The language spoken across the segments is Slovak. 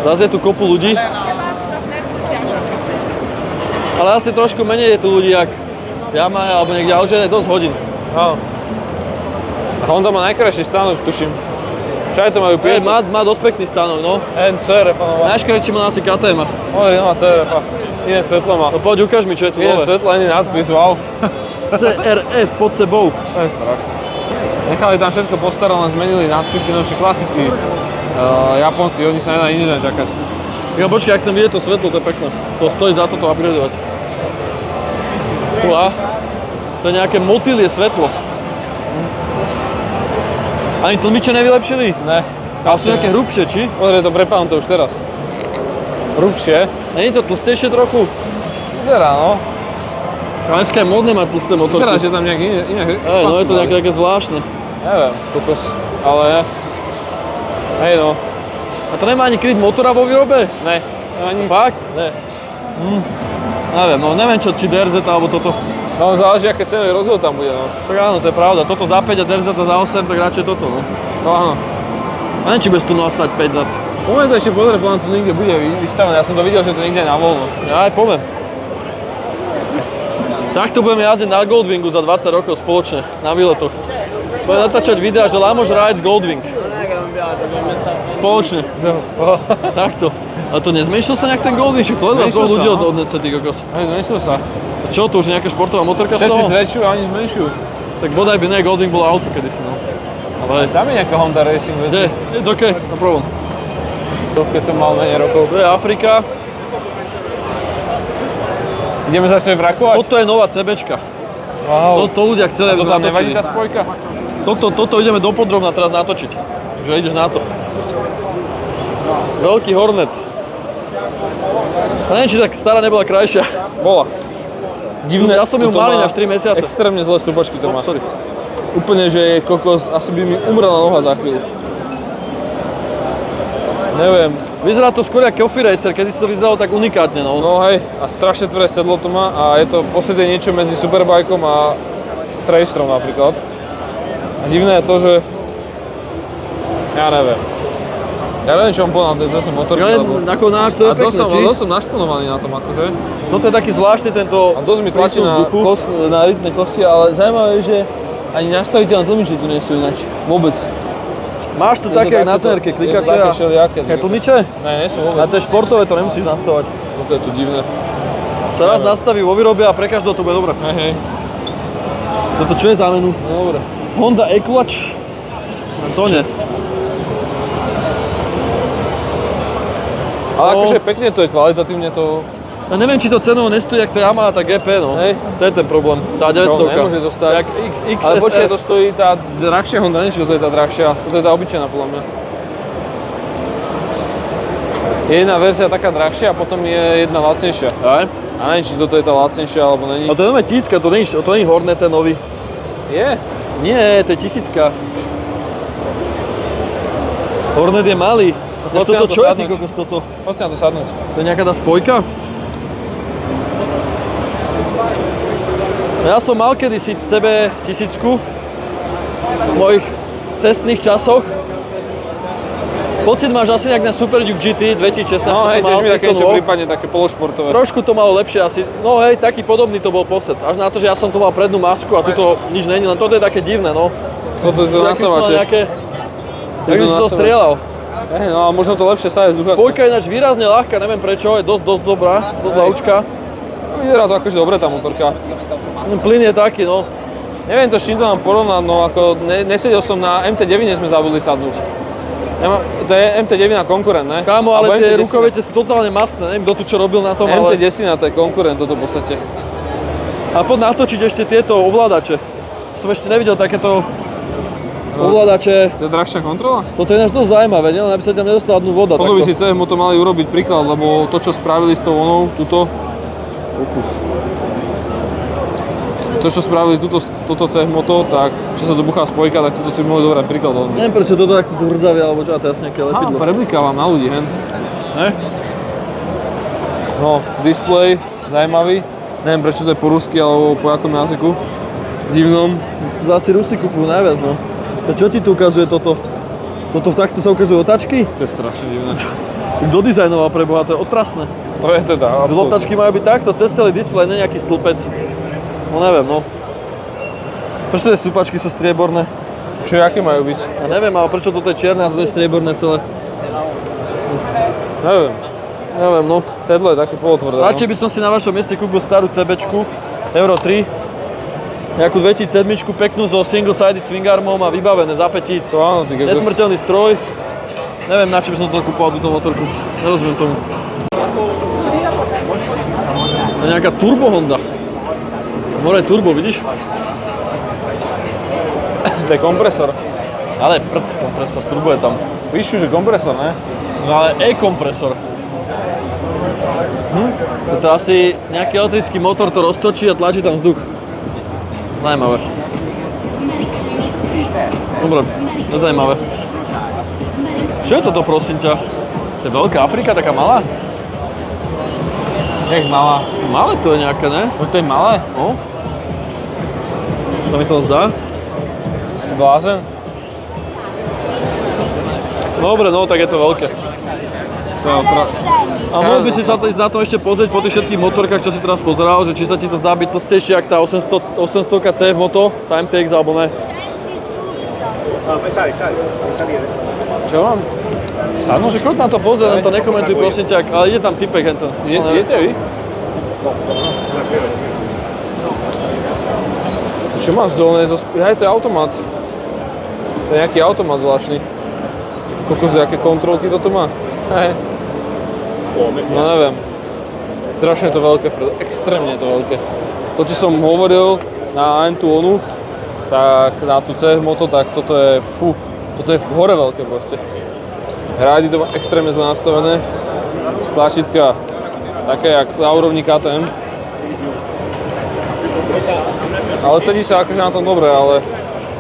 Zase je tu kopu ľudí. Ale asi trošku menej je tu ľudí, jak v Yamahe alebo niekde, ale už je dosť hodín. Áno. A Honda má najkrajší stánok, tuším. Čo aj to majú piesok? Má dosť pekný stánok, no. CRF-a nová. Najškrejší má asi KTM-a. Hovorí, nová CRF-a. Iné svetlo má. No poď, ukáž mi, čo je tu Iné nové. svetlo, iný nadpis, wow. CRF pod sebou. To je strašné. Nechali tam všetko postarané, zmenili nadpisy, no však klasickí Japonci, oni sa nedajú nič čakať. Ja počkaj, ak chcem vidieť to svetlo, to je pekné. To stojí za to upgradovať. Uá, to je nejaké motýlie svetlo. Ani tlmiče nevylepšili? Ne. Ale sú nejaké hrubšie, či? Pozri, to prepávam to už teraz. Hrubšie. Není to tlstejšie trochu? Vyzerá, no. Dneska je modné mať tlusté motorky. Vyzerá, že tam nejaké iné No je to nejaké také zvláštne. Neviem, kokos, ale hej no. A to nemá ani kryt motora vo výrobe? Ne, nemá nič. Fakt? Ne. Neviem čo, či DRZ alebo toto. No záleží, aké cenový rozdiel tam bude, no. Tak áno, to je pravda. Toto za 5 a DRZ za 8, tak radšej toto, no. To áno. A neviem, či bez tu stať 5 zas. Poďme to ešte pozrieť, podľa to niekde bude vystavené. Ja som to videl, že to niekde je na voľno. Ja aj poviem. Takto budeme jazdiť na Goldwingu za 20 rokov spoločne, na výletoch. Budeme natáčať videa, že Lamos rides Goldwing. Spoločne. Takto. A to nezmenšil sa nejak ten Goldwing? Však to ledva z toho ľudí odnese, ty kokos. Hej, zmenšil sa. Čo, to už je nejaká športová motorka z toho? Všetci zväčšujú a oni zmenšujú. Tak bodaj by ne, Goldwing bolo auto kedysi, no. Ale tam je nejaká Honda Racing veci. Nie, it's okay, no problem. Keď som mal menej rokov. To je Afrika. Ideme začať vrakovať? Toto je nová CBčka. Wow. To ľudia chceli, a to tam nevadí tá spojka? Toto ideme dopodrobna teraz natočiť. Takže ideš na to. Veľký Hornet. A neviem, či tak stará nebola krajšia. Bola. Divné. Ja som ju mal až 3 mesiace. Extrémne zlé stúpačky to má. Sorry. Úplne, že je kokos, asi by mi umrela noha za chvíľu. Neviem. Vyzerá to skôr ako Coffee Racer, kedy si to vyzeralo tak unikátne, no. No hej, a strašne tvrdé sedlo to má a je to v podstate niečo medzi Superbikeom a Tracerom napríklad. A divné je to, že... Ja neviem, čo mám povedať na tej zase motorky, lebo... Ako náš, to je pekné, či? A dosť som našponovaný na tom, akože. Toto je taký zvláštny tento... A dosť mi tlačí na rytné kosti, ale zaujímavé je, že ani nastaviteľné tlmiče tu nie sú ináč. Vôbec. Máš to také na tenerke, klikače a... Také tlmiče? Ne, nie sú vôbec. A to je športové, to nemusíš nastavať. Toto je tu divné. Sa raz nastaví vo výrobe a pre každého to bude dobre. Hej. Toto čo je za menu? No dobre. Honda E-Clutch? To nie. Ale akože pekne to je, kvalitatívne to... Ja neviem, či to cenovo nestojí, jak to Yamaha, tá GP, no. Hej. To je ten problém, tá 900. Čo, nemôže to stať. Jak XSR. Ale počkaj, to stojí tá drahšia Honda, nie, či to je tá drahšia, to je tá obyčajná podľa mňa. Je jedna verzia taká drahšia a potom je jedna lacnejšia. Aj? A neviem, či toto je tá lacnejšia, alebo není. Ale to je nové tisícka, to nie je Hornet, ten nový. Je? Nie, to je tisícka. Hornet je malý. Toto čo je, ty kokos, toto? Poď si na to sadnúť. To je nejaká tá spojka? Ja som mal kedysi CB 1000 v mojich cestných časoch. Pocit máš asi nejak na Super Duke GT 2016, no hej, som mal tiež mi také niečo nôh. prípadne, také pološportové. Trošku to malo lepšie asi, no hej, taký podobný to bol Posset. Až na to, že ja som tu mal prednú masku a tuto nič není, len toto je také divné, no. Toto je to nasávače. Tak by si to strieľal. Hej, no a možno to lepšie sa je z ducha. Spojka je ináč výrazne ľahká, neviem prečo, je dosť dobrá, dosť ľahúčka. Vyzerá to akože dobre tá motorka. Plyn je taký, no. Neviem to, s čím to mám porovnať, no ako nesedel som na MT9, sme zabudli sadnúť. To je MT9 konkurent, ne? Kámo, ale tie rukavice sú totálne masné, neviem kto tu čo robil na tom, ale... MT10 to je konkurent toto v podstate. A poď natočiť ešte tieto ovládače. Som ešte nevidel takéto ovládače. To je drahšia kontrola? Toto je ináč dosť zaujímavé, nie? Aby sa tam nedostala dnu voda. Toto by si CF Moto mali urobiť príklad, lebo to, čo spravili s tou onou, tuto... Fokus. To, čo spravili toto CF Moto, tak čo sa dobuchá spojka, tak toto si mohli dobrať príklad. Neviem prečo toto takto tu hrdzavie, alebo čo, a to je asi nejaké lepidlo. Preblikávam na ľudí, hen. Ne? No, displej, zaujímavý. Neviem prečo to je po rusky, alebo po jakom jazyku. Divnom. To asi Rusi kupujú najviac, no. To čo ti tu ukazuje toto? Toto takto sa ukazujú otáčky? To je strašne divné. Kto dizajnoval pre Boha, to je otrasné. To je teda, Z otáčky majú byť takto, cez celý displej, nie nejaký stĺpec. No neviem, no. Prečo tie stúpačky sú strieborné? Čo, aké majú byť? Ja neviem, ale prečo toto je čierne a toto je strieborné celé? Neviem. Neviem, no. Sedlo je také polotvrdé. Radšej by som si na vašom mieste kúpil starú CBčku, Euro 3. Nejakú 2007, peknú so single-sided swingarmom a vybavené za 5 000. To áno, ty kokos. Nesmrteľný stroj. Neviem, na čo by som to kúpoval, túto motorku. Nerozumiem tomu. To je nejaká turbo Honda. More turbo, vidíš? To je kompresor. Ale prd, kompresor, turbo je tam. Víš, že kompresor, ne? No ale e-kompresor. Toto je asi nejaký elektrický motor, to roztočí a tlačí tam vzduch. Zajímavé. Dobre, to je zajímavé. Čo je toto, prosím ťa? To je veľká Afrika, taká malá? Jak malá. Malé to je nejaké, ne? No to je malé. No. Sa mi to zdá. Si blázen? Dobre, no tak je to veľké. To je A mohol by si sa ísť na to ešte pozrieť po tých všetkých motorkách, čo si teraz pozeral, že či sa ti to zdá byť tlstejšie, jak tá 800 CF Moto, Time TX alebo ne. Čo mám? No, že choď na to pozrieť, len to nekomentuj prosím ťa, ale ide tam typek hento. Idete vy? To čo má zóne? Hej, to je automat. To je nejaký automat zvláštny. Kokos, aké kontrolky toto má? Hej. No neviem. Strašne to veľké, extrémne to veľké. To, čo som hovoril na tú onu, tak na tú CF Moto, tak toto je, toto je hore veľké proste. Rádi to má extrémne zle nastavené. Tlačítka také jak na úrovni KTM. Ale sedí sa akože na tom dobre, ale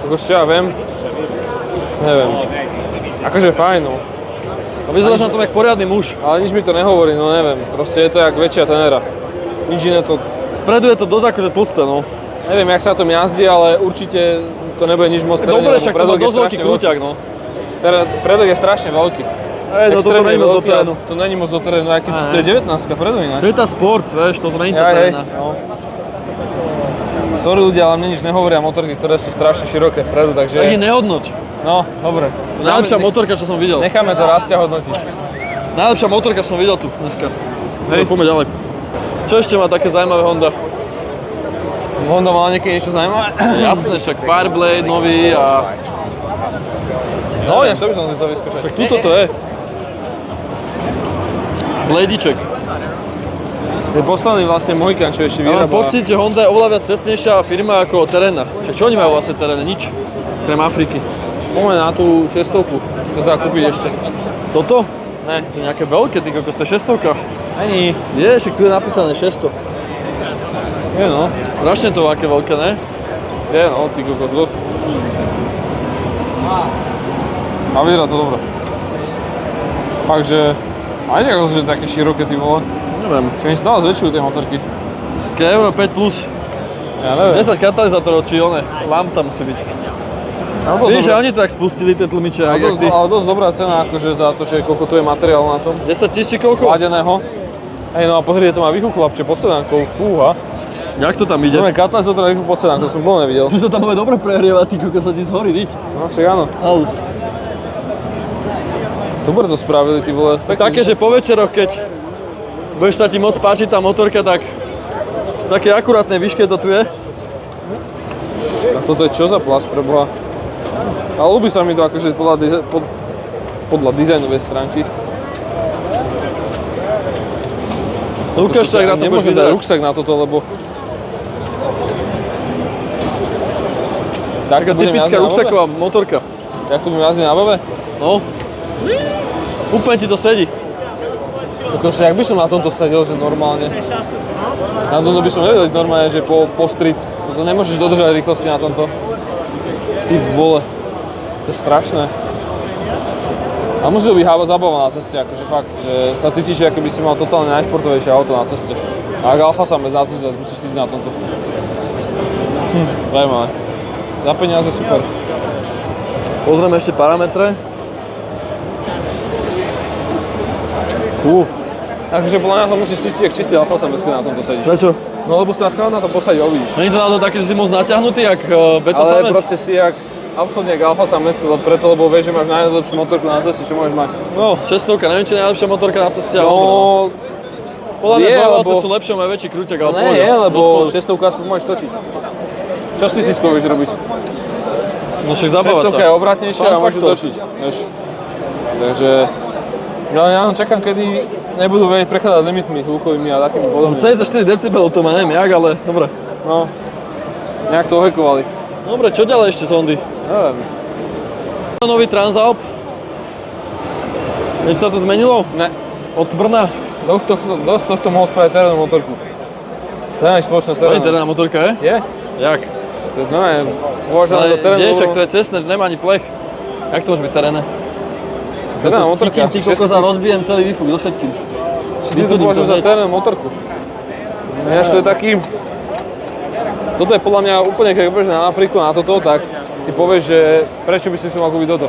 kokos, čo ja viem, neviem. Akože fajn, no. A vyzeráš na tom jak poriadny muž. Ale nič mi to nehovorí, no neviem. Proste je to jak väčšia tenera. Nič iné to... Spredu je to dosť akože tlsté, no. Neviem, jak sa na tom jazdí, ale určite to nebude nič moc terénne, Dobre, však to má dosť veľký krúťak, no. Predok je strašne veľký. Hej, no toto není moc do terénu. To není moc do terénu, aj keď to je 19 predu ináč. To je tá sport, vieš, toto není tá teréna. No. Sorry ľudia, ale mne nič nehovoria motorky, ktoré sú strašne široké vpredu, takže... Tak ich nehodnoť. No, dobre. To je najlepšia motorka, čo som videl. Necháme to raz ťa hodnotiť. Najlepšia motorka som videl tu dneska. Hej. Poďme ďalej. Čo ešte má také zaujímavé Honda? Honda mala niekedy niečo zaujímavé? Jasné, však Fireblade nový a... No, ináč to by som si to vyskúšať. Tak tuto to je. Bladíček. Je posledný vlastne Mohikan, čo ešte Ja mám vyrába. pocit, že Honda je oveľa viac cestnejšia firma ako Terena. Však čo oni majú vlastne Terene? Nič. Krem Afriky. Poďme na tú 600, čo sa dá kúpiť ešte. Toto? Ne. To je nejaké veľké, ty kokos, to je 600. Ani. Je, však tu je napísané 600. Je no. Strašne to aké veľké, ne? Je no, ty kokos, dosť. A vyzerá to dobre. Fakt, že... A nie ako, že také široké, ty vole. Neviem. Čo mi stále zväčšujú tie motorky. Také Euro 5 plus. Ja neviem. 10 katalizátorov, či one. Vám tam musí byť. Vieš, že oni to tak spustili, tie tlmiče, jak ty. Ale dosť dobrá cena, akože za to, že koľko tu je materiál na tom. 10 000 či koľko? Ladeného. Hej, no a pozri, to má výfuk chlapče pod sedánkou. Fúha. Jak to tam ide? To je katalizátor a výfuk pod sedánkou, to som dlho nevidel. Tu sa tam bude dobre prehrievať, ty kokos, sa ti zhorí, nič. No však áno. Halus. Dobre to spravili, ty vole. Pekný. Také, že po večeroch, keď budeš sa ti moc páčiť tá motorka, tak v také akurátnej výške to tu je. A toto je čo za plast pre Boha? Ale ľúbi sa mi to akože podľa dizajnovej stránky. Lukáš, tak na to Nemôžem budeš dať vyzerať. ruksak na toto, lebo... Tak Taká typická ruksaková motorka. Jak to budem jazdiť na bebe? No. Úplne ti to sedí. Kokos, jak by som na tomto sedel, že normálne? Na tomto by som nevedel ísť normálne, že po street. Toto nemôžeš dodržať rýchlosti na tomto. Ty vole. To je strašné. A musí to byť zábava na ceste, akože fakt, že sa cítiš, ako by si mal totálne najšportovejšie auto na ceste. A ak Alfa samec na ceste, musíš cítiť na tomto. Zajímavé. Za peniaze super. Pozrieme ešte parametre. Takže podľa mňa sa musíš cítiť, jak čistý alfa samec, keď na tomto sedíš. Prečo? No lebo sa na to posadí, uvidíš. Není to náhodou také, že si moc naťahnutý, jak beta Ale samec? proste si jak absolútne jak alfa samec, lebo vieš, že máš najlepšiu motorku na ceste, čo môžeš mať. No, 600, neviem, či je najlepšia motorka na ceste. No, podľa mňa je, 2 lebo- sú lepšie, majú väčší krúťak, ale ne, je, lebo 600 aspoň môžeš točiť. Čo si skôr robiť? No však zabávať 600 sa. je obratnejšia a môžeš faktor. točiť. Vieš. Takže ja čakám, kedy nebudú vedieť prechádzať limitmi hlukovými a takými podobnými. 74 decibel to má, neviem jak, ale dobre. No, nejak to ohekovali. Dobre, čo ďalej ešte z Hondy? Neviem. Nový Transalp. Niečo sa to zmenilo? Ne. Od Brna? Dosť tohto mohol spraviť terénnu motorku. To je spoločná To je terénna. terénna motorka, je? Je? Jak? To je normálne uvažované Ale za terénnu. kde, však to je cestné, nemá ani plech. Jak to môže byť terénne? Terénna motorka. Chytím ty kokos a rozbijem celý výfuk so všetkým. Ty to považuješ za terénnu motorku. Ináč to je taký... Toto je podľa mňa úplne, keď budeš na Afriku na toto, tak si povieš, že prečo by si mal kúpiť toto.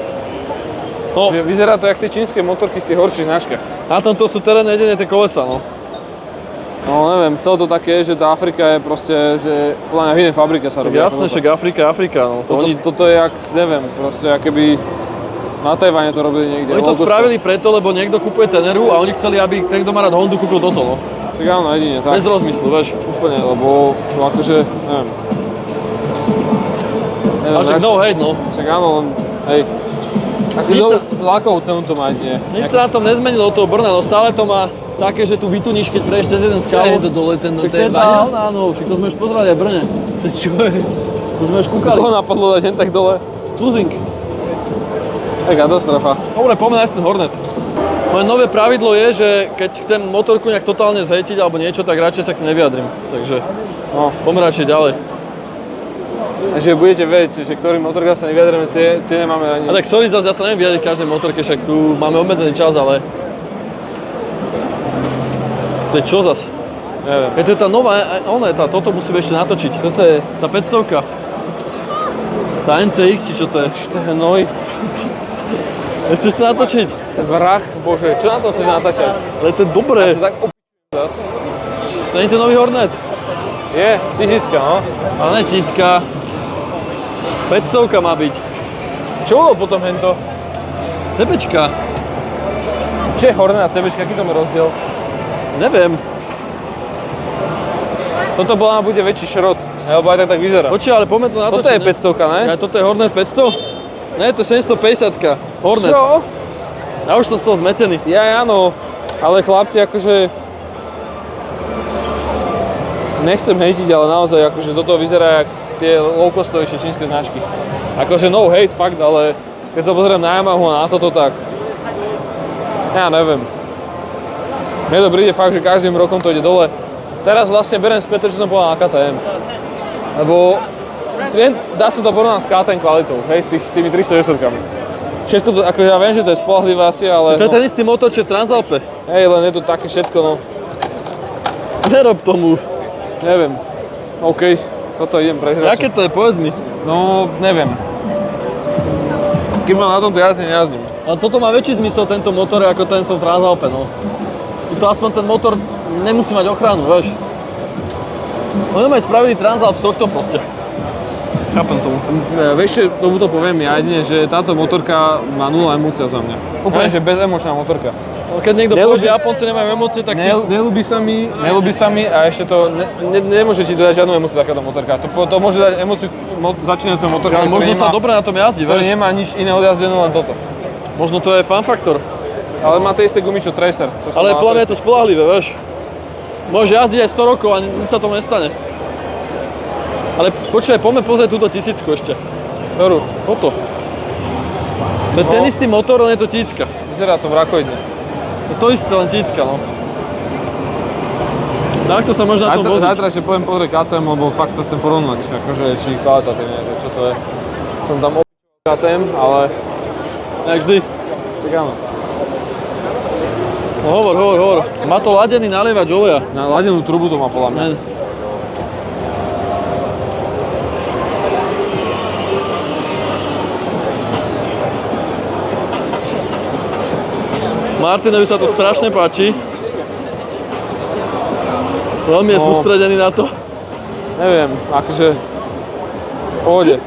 No, Že vyzerá to jak tie čínske motorky z tých horších značkách. na tomto sú terénne jedine tie kolesa, no. No neviem, celé to také je, že tá Afrika je proste, že podľa mňa v inej fabrike sa Tak robí. jasné, však Afrika, no. Toto je jak, neviem, proste akoby na Tajvane to robili niekde. Oni to Logo spravili preto, lebo niekto kupuje Teneru a oni chceli, aby ten, kto má rád Hondu, kúpil toto, no. Však áno, jedine, tak. Bez rozmyslu, vieš. Úplne, lebo to akože, neviem. A však no hate, no. Však áno, len, hej. Akože lákavú cenu to má jedine. Nič sa na tom nezmenilo od toho Brna, no stále to má také, že tu vytuníš, keď prejdeš cez jeden skálu. Je to dole ten Však to je tá, áno, však to sme už pozerali aj v Brne. To čo je? To sme už kúkali. Koho napadlo dať jen tak dole? Tuzing. To je katastrofa. Dobre, poďme nájsť ten Hornet. Moje nové pravidlo je, že keď chcem motorku nejak totálne zhejtiť alebo niečo, tak radšej sa k tomu nevyjadrím. Takže poďme radšej ďalej. Takže budete vedieť, že ktorý motorka sa nevyjadreme, tie nemáme ani. A tak sorry, zase ja sa neviem vyjadriť každej motorke, však tu máme obmedzený čas, ale... To je čo zas? Neviem. To je tá nová, toto musíme ešte natočiť. Toto je Tá 500. Tá NCX, či čo to je? štehnoj, Chceš to natočiť? vrah, bože, čo na to chceš natáčať? Ale to je dobré. To tak zas. To nie je ten nový Hornet. Je, 1000, no. Ale ne tícka. 500 má byť. Čo bolo potom hento? CBčka. Čo je Hornet a CBčka, aký to má rozdiel? Neviem. Toto bola bude väčší šrot, lebo aj tak vyzerá. Počuj, ale poďme to natočiť. Toto je 500, ne? Ja, toto je Hornet 500? Ne, to je 750 Hornet. Čo? Ja už som z toho zmetený. Ja áno, ale chlapci akože... Nechcem hejtiť, ale naozaj akože do toho vyzerá jak tie low-costovejšie čínske značky. Akože no hate, fakt, ale keď sa pozriem na Yamahu a na toto, tak... Ja neviem. Mne to príde fakt, že každým rokom to ide dole. Teraz vlastne beriem späť to, čo som povedal na KTM. Lebo dá sa to porovnať s KTM kvalitou, hej, s tými 360-kami. Všetko to, akože ja viem, že to je spoľahlivé asi, ale... To je ten istý motor, čo je v Transalpe. Hej, len je to také všetko, no... Nerob tomu. Neviem. OK, toto idem prežrať. Aké to je, povedz mi. No, neviem. Keď ma na tomto jazdím, nejazdím. Ale toto má väčší zmysel, tento motor, ako ten som v Transalpe, no. Tuto aspoň ten motor nemusí mať ochranu, vieš. Oni majú spravený Transalp z tohto proste. Chápem tomu. Vieš, čo tomu to poviem ja jedine, že táto motorka má 0 emócia za mňa. Úplne, že bezemočná motorka. Ale keď niekto povie, že Japonci nemajú emócie, tak ty... Nelúbi sa mi a ešte to nemôže ti dodať žiadnu emóciu takáto motorka. To môže dať emóciu začínajúcej motorka, Ale možno sa dobre na tom jazdí, ktorý vieš. nemá nič iné odjazdené, len toto. Možno to je fan faktor. Ale má tie isté gumy, čo Tracer. Ale podľa mňa je to spoľahlivé, vieš. Môžeš jazdiť aj 100 rokov a nič sa tomu nestane. Ale počkaj, poďme pozrieť túto 1000 ešte. Ktorú? Toto. To je ten istý motor, len je to tícka. Vyzerá to vrakoidne. To isté, len tícka, no. Takto sa možno na tom voziť. Zajtra ešte poviem pozrieť KTM, lebo fakt to chcem porovnať, akože či kvalitatívne, že čo to je. Som tam KTM, ale... Jak vždy. Čakáme. No hovor. Má to ladený nalievač oleja. Na ladenú trubu to má podľa mňa. Ne. Martinovi sa to strašne páči. Veľmi je sústredený na to. Neviem, akože... Pohode.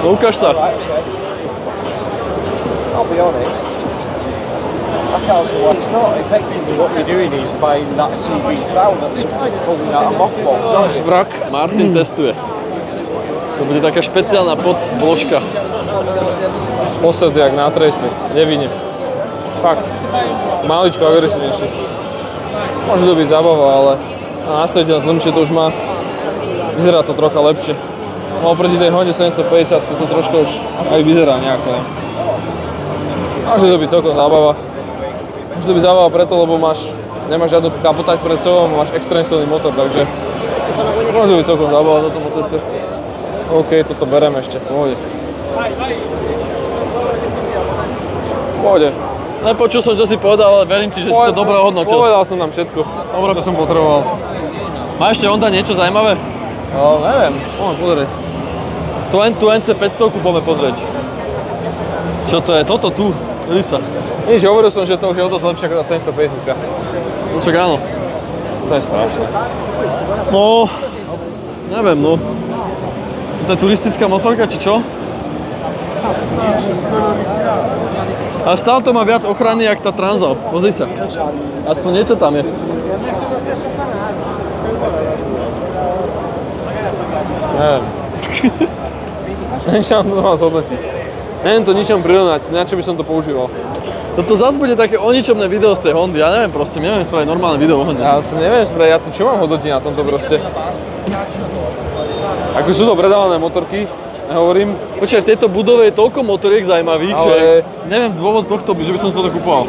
No ukáž sa. I'll be honest, I can't see why it's not. Effectively what you're doing is buying that CB foul that's pulling out of mothballs, aren't you? Vrak. Martin testuje. To bude taká špeciálna podvložka. Posledný jak na trestný, nevinne. Fakt. Maličko agresívnejšie. Môže to byť zábava, ale na nastaviteľ tlmiče to už má. Vyzerá to trocha lepšie. No oproti tej Honde 750 to troška už aj vyzerá nejako. Môže to byť celkom zábava. Môže to byť zábava preto, lebo nemáš žiadnu kapotáž pred sebou, máš extrémne silný motor, takže môže byť celkom zábava toto motorke. OK, toto bereme ešte, pohode. Pohode. Nepočul som, čo si povedal, ale verím ti, že si to dobre ohodnotil. Povedal som tam všetko, čo som potreboval. Má ešte Honda niečo zaujímavé? No, neviem, môžem pozrieť. Tu NC 500 poďme pozrieť. Čo to je? Toto tu, Lisa. Nič, hovoril som, že to už je o dosť lepšie ako tá 750. No však áno. To je strašné. No, neviem no. To je turistická motorka, či čo? Ale stále to má viac ochrany, jak tá Transalp. Pozri sa. Aspoň niečo tam je. Neviem. Neviem, čo mám to mám zhodnotiť. Neviem to ničom prirovnať, na čo by som to používal. Toto zase bude také oničomné video z tej Hondy, ja neviem proste, my neviem spraviť normálne video o Honde. Ja si neviem spraviť, ja to čo mám hodnotiť na tomto proste. Ako sú to predávané motorky, nehovorím. Počkaj, v tejto budove je toľko motoriek zaujímavých, Ale... že neviem dôvod tohto, že by som si toto kupoval.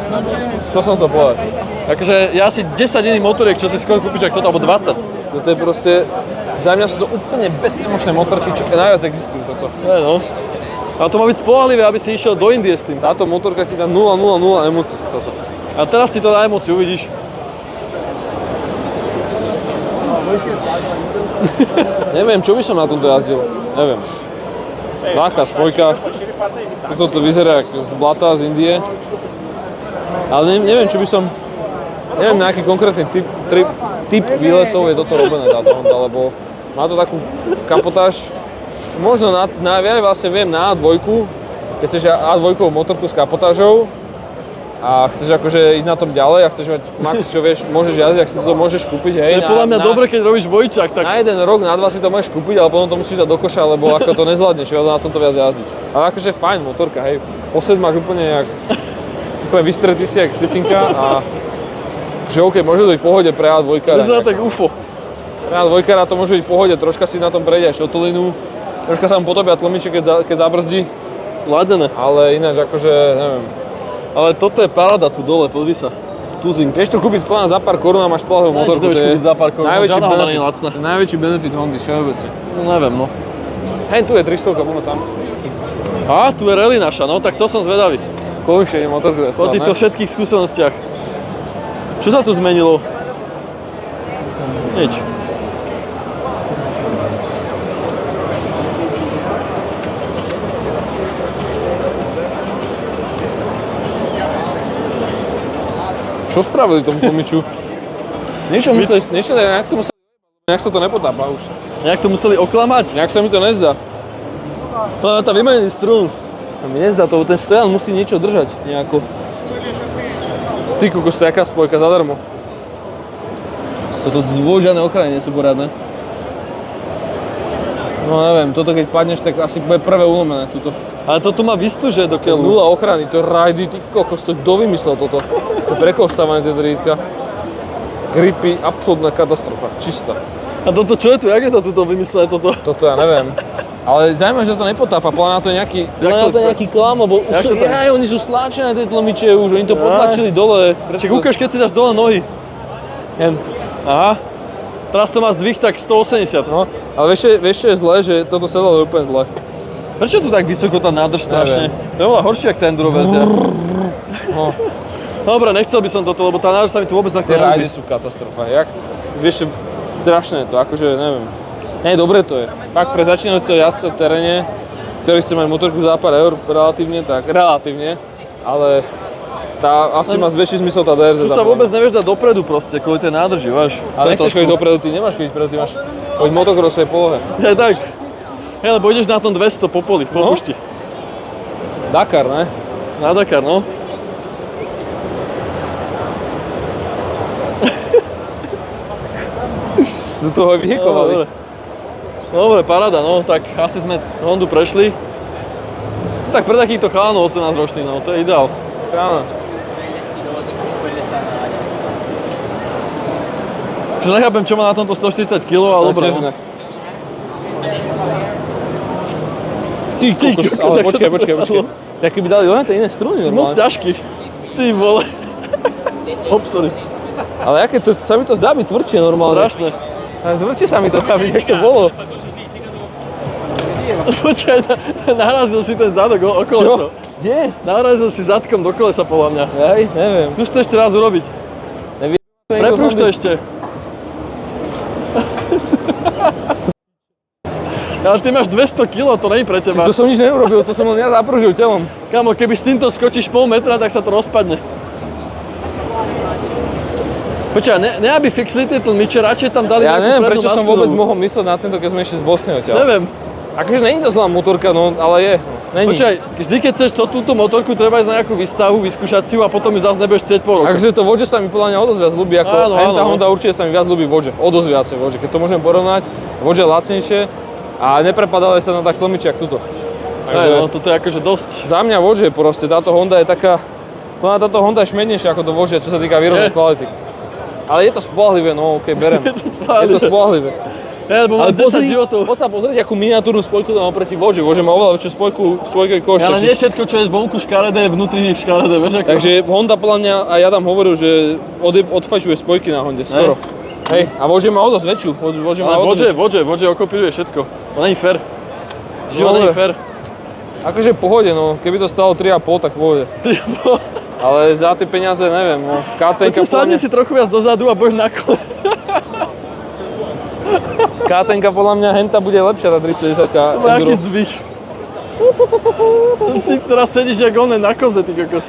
To som chcel povedať. Takže ja si 10 iných motoriek, čo si skôr kúpiš, ako toto, alebo 20. To je proste, za mňa sú to úplne bezemočné motorky, čo najviac existujú toto. No. Ale to má byť spoľahlivé, aby si išiel do Indie s tým. Táto motorka ti dá 0,00 emócií, toto. A teraz si to dá emóciu, uvidíš. Neviem, čo by som na tomto jazdil, neviem. Ľahká spojka, toto vyzerá ako z blata, z Indie. Ale neviem, čo by som, neviem, na aký konkrétny typ výletov je toto robené, táto Honda, lebo má to takú kapotáž. Možno ja vlastne viem na A2, keď chceš A2 motorku s kapotážou a chceš akože ísť na tom ďalej a chceš mať max, čo vieš, môžeš jazdiť, ak si to môžeš kúpiť, hej. To je podľa mňa dobre, keď robíš dvojčak, tak... Na jeden rok, na dva si to môžeš kúpiť, ale potom to musíš dať do koša, lebo ako to nezvládneš, na tomto viac jazdiť. Ale akože fajn motorka, hej. Posed máš úplne vystretý si jak cicinka a že OK, môže to byť v pohode pre A2. Vyzerá tak UFO. Pre A2 to môže byť v pohode, troška si na tom prejde aj šotolinu. Troška sa mu potopia tlmiče, keď zabrzdí. Ladené. Ale ináč akože, neviem. Ale toto je paráda tu dole, pozri sa. Tuzing. Vieš to kúpiť spĺňa za pár korún a máš spolahlivú motorku. To je kúpiť za pár korún, žiadna Honda nie je lacná. Najväčší benefit Hondy, všeobecne. No neviem, no. Hej, tu je 300, poďme tam. Á, tu je rally naša, no tak to som zvedavý. Konečne motorku Po testovať, týchto všetkých skúsenostiach. Čo sa tu zmenilo? Nič. Čo spravili tomu tlmiču? Niečo museli, nejak sa to nepotápa už. Nejak to museli oklamať? Nejak sa mi to nezdá. Ale tam vymenili strunu. Sa mi nezdá to, ten stojan musí niečo držať nejako. Ty kokos, to je jaká spojka zadarmo. Toto zvôžané ochrany nie sú poriadne. No neviem, toto keď padneš, tak asi bude prvé ulomené tuto. Ale to tu má vystúže do keľu. Nula ochrany, to je rajdy, ty kokos, to kto vymyslel toto? To je prekostávané tie drítka. Gripy, absolútna katastrofa, čistá. A toto čo je tu? Jak je to tuto vymyslené toto? Toto ja neviem. Ale zaujímavé, že to nepotápa, podľa mňa to je nejaký... to je nejaký klam, lebo už to tam? oni sú stlačené tie tlmiče už, oni to potlačili dole. Čiže ukáž, keď si dáš dole nohy. Aha. Teraz to má zdvih tak 180. No, ale vieš, čo je zlé, že toto sedlo je úplne zlé. Prečo tu tak vysoko tá nádrž strašne? To je oveľa horšie, ako tá enduro verzia. No. Dobre, nechcel by som toto, lebo tá nádrž sa mi tu vôbec nechce Tie rajdy sú katastrofa. Vieš čo, strašné to, akože neviem. Nie, dobre to je. Fakt pre začínajúceho jazdca v teréne, ktorý chce mať motorku za pár eur relatívne, ale tá asi má väčší zmysel tá DRZ. Tu sa vôbec nevieš dať dopredu proste, kvôli tej nádrži, vieš. Ale nechceš chodiť dopredu, ty nemáš chodiť predu, ty máš chodiť motokrosovej polohe. Ja tak. Hej, lebo ideš na tom 200 po poli, po pušti. Dakar, ne? Na Dakar, no. Do toho aj vyhekovali. Dobre, paráda, no, tak asi sme Hondu prešli. Tak pre takýchto chalanov 18 ročných, no, to je ideál. Áno. Čo nechápem, čo má na tomto 140 kg, ale dobre. Ne. Ty kokos, ale počkaj. Tak keby dali len tie iné struny Si moc normálne. ťažký. Ty vole. Sorry. Ale aké to, sa mi to zdá byť tvrdšie normálne. Strašné. Ale tvrdšie sa mi to zdá byť, jak to bolo. Počkaj, narazil si ten zadok o koleso. Čo? Kde? Narazil si zadkom do kolesa podľa mňa. Hej, neviem. Skús to ešte raz urobiť. Neviem. Preprúž to ešte. Ale ty máš 200 kg, to nie je pre teba. To som nič neurobil, to som len ja zapružil telom. Kámo, keby s týmto skočíš pol metra, tak sa to rozpadne. Počkaj, ne aby fixli tie tlmiče, radšej tam dali Ja nejakú neviem, prednú prečo som masku vôbec novú. mohol mysleť na tento, keď sme išli z Bosny odtiaľ. Neviem. Akože není to zlá motorka, no, ale je. Není. Počkaj, vždy keď chceš túto motorku, treba ísť na nejakú výstavu, vyskúšať si ju a potom ju zase nebudeš chcieť po roku. Takže to Vodže sa mi podľa mňa o dosť viac ľúbi, ako Áno, tá áno. Honda určite sa mi viac ľúbi Vodže. O dosť viacej Vodže. Keď to môžem porovnať, Vodže je lacnejšie a neprepadali sa na tak tlmiči, jak tuto. Takže no, toto je akože dosť. Za mňa Vodže proste, táto Honda je taká, no táto Honda je šmednejšia ako to Vodže, čo sa týka výrobnej kvality. Ale je to spoľahlivé, no okej, berem. Je to spoľahlivé. Ja, lebo mám 10 životov. Poď sa pozrieť, akú miniatúrnu spojku to má oproti Vodže. Vodže má oveľa väčšiu spojkový koš. Ale nie všetko, čo je zvonku škaredé, vnútri škaredé, vieš ako? Takže Honda podľa mňa, a ja tam hovoril, že odfajčuje spojky na Honde, skoro. Hej, a Vodže má o dosť väčšiu. Vodže má o dosť väčšiu. Vodže okopíruje všetko. To není fér. Život není fér. Akože v pohode, no. Keby to stalo 3,5, tak v pohode. Ale za tie peniaze neviem, no. KTM-ka Sadni si trochu viac dozadu a budeš na kole. KTM-ka podľa mňa henta bude lepšia, tá 310 To má aký Enduro. zdvih. Ty teraz sedíš jak oné na koze, ty kokos.